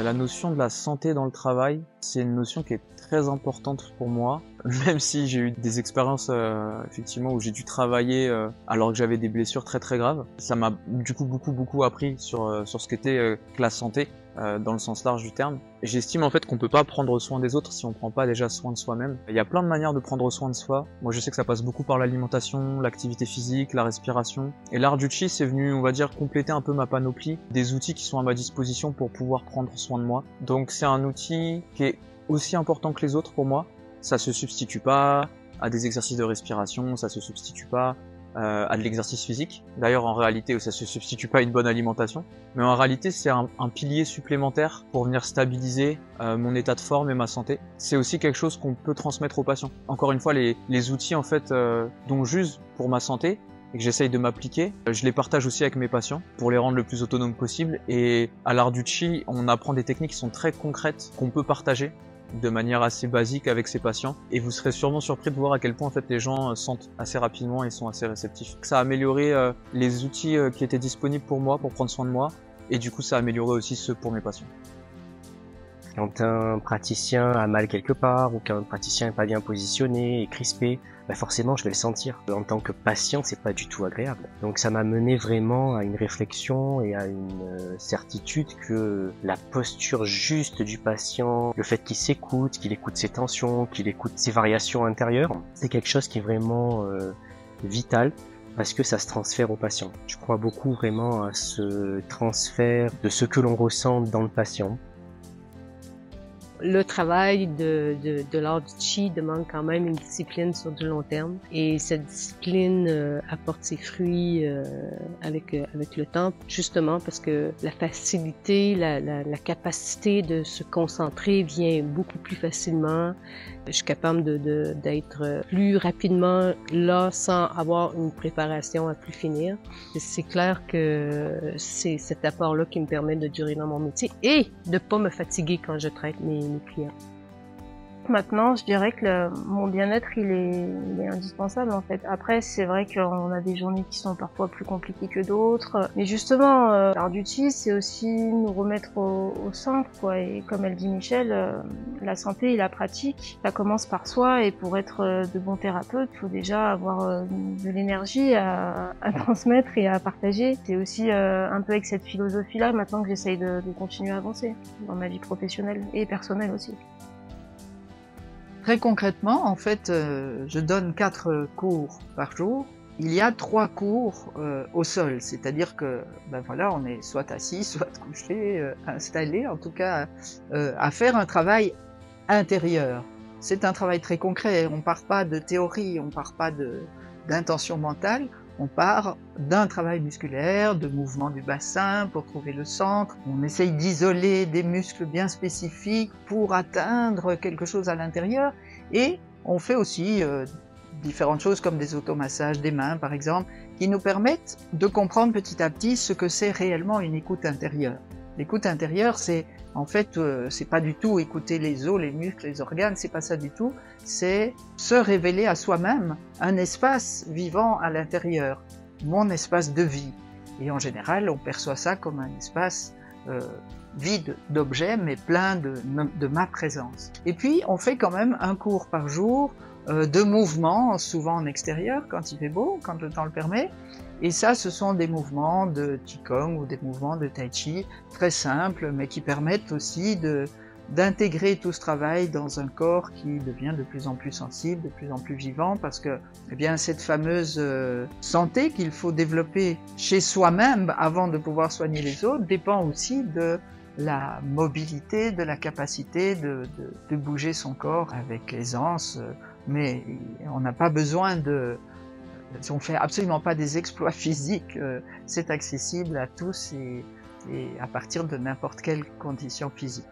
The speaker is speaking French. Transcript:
La notion de la santé dans le travail, c'est une notion qui est très importante pour moi, même si j'ai eu des expériences effectivement où j'ai dû travailler alors que j'avais des blessures très très graves. Ça m'a du coup beaucoup appris sur ce qu'était que la santé dans le sens large du terme. J'estime en fait qu'on peut pas prendre soin des autres si on prend pas déjà soin de soi-même. Il y a plein de manières de prendre soin de soi. Moi je sais que ça passe beaucoup par l'alimentation, l'activité physique, la respiration. Et l'art du chi c'est venu, on va dire, compléter un peu ma panoplie des outils qui sont à ma disposition pour pouvoir prendre soin de moi. Donc c'est un outil qui est aussi important que les autres pour moi. Ça se substitue pas à des exercices de respiration, ça se substitue pas à de l'exercice physique. D'ailleurs, en réalité, ça se substitue pas à une bonne alimentation. Mais en réalité, c'est un pilier supplémentaire pour venir stabiliser mon état de forme et ma santé. C'est aussi quelque chose qu'on peut transmettre aux patients. Encore une fois, les outils en fait dont j'use pour ma santé et que j'essaye de m'appliquer, je les partage aussi avec mes patients pour les rendre le plus autonomes possible. Et à l'art du chi, on apprend des techniques qui sont très concrètes qu'on peut partager de manière assez basique avec ses patients, et vous serez sûrement surpris de voir à quel point en fait les gens sentent assez rapidement et sont assez réceptifs. Ça a amélioré les outils qui étaient disponibles pour moi pour prendre soin de moi, et du coup ça a amélioré aussi ceux pour mes patients. Quand un praticien a mal quelque part ou qu'un praticien est pas bien positionné et crispé, forcément je vais le sentir. En tant que patient, c'est pas du tout agréable. Donc ça m'a mené vraiment à une réflexion et à une certitude que la posture juste du patient, le fait qu'il s'écoute, qu'il écoute ses tensions, qu'il écoute ses variations intérieures, c'est quelque chose qui est vraiment vital parce que ça se transfère au patient. Je crois beaucoup vraiment à ce transfert de ce que l'on ressent dans le patient. Le travail de l'art du chi demande quand même une discipline sur du long terme, et cette discipline apporte ses fruits avec le temps, justement parce que la facilité, la capacité de se concentrer vient beaucoup plus facilement. Je suis capable d'être plus rapidement là sans avoir une préparation à plus finir. C'est clair que c'est cet apport-là qui me permet de durer dans mon métier et de pas me fatiguer quand je traite mes clients. Maintenant, je dirais que mon bien-être, il est indispensable en fait. Après, c'est vrai qu'on a des journées qui sont parfois plus compliquées que d'autres. Mais justement, l'art du chi, c'est aussi nous remettre au centre, quoi. Et comme elle dit Michel, la santé et la pratique, ça commence par soi. Et pour être de bons thérapeutes, il faut déjà avoir de l'énergie à transmettre et à partager. C'est aussi un peu avec cette philosophie-là maintenant que j'essaye de continuer à avancer dans ma vie professionnelle et personnelle aussi. Très concrètement, en fait, je donne 4 cours par jour. Il y a 3 cours au sol, c'est-à-dire que voilà, on est soit assis, soit couché, installé, en tout cas, à faire un travail intérieur. C'est un travail très concret, on part pas de théorie, on part pas d'intention mentale, on part d'un travail musculaire, de mouvement du bassin pour trouver le centre. On essaye d'isoler des muscles bien spécifiques pour atteindre quelque chose à l'intérieur. Et on fait aussi différentes choses comme des automassages des mains par exemple, qui nous permettent de comprendre petit à petit ce que c'est réellement une écoute intérieure. L'écoute intérieure, c'est en fait, c'est pas du tout écouter les os, les muscles, les organes, c'est pas ça du tout. C'est se révéler à soi-même un espace vivant à l'intérieur, mon espace de vie. Et en général, on perçoit ça comme un espace vide d'objets, mais plein de ma présence. Et puis, on fait quand même un cours par jour de mouvements, souvent en extérieur, quand il fait beau, quand le temps le permet. Et ça, ce sont des mouvements de Qigong ou des mouvements de Tai Chi très simples, mais qui permettent aussi d'intégrer tout ce travail dans un corps qui devient de plus en plus sensible, de plus en plus vivant, parce que eh bien, cette fameuse santé qu'il faut développer chez soi-même avant de pouvoir soigner les autres dépend aussi de la mobilité, de la capacité de bouger son corps avec aisance, mais on n'a pas besoin on fait absolument pas des exploits physiques, c'est accessible à tous et à partir de n'importe quelle condition physique.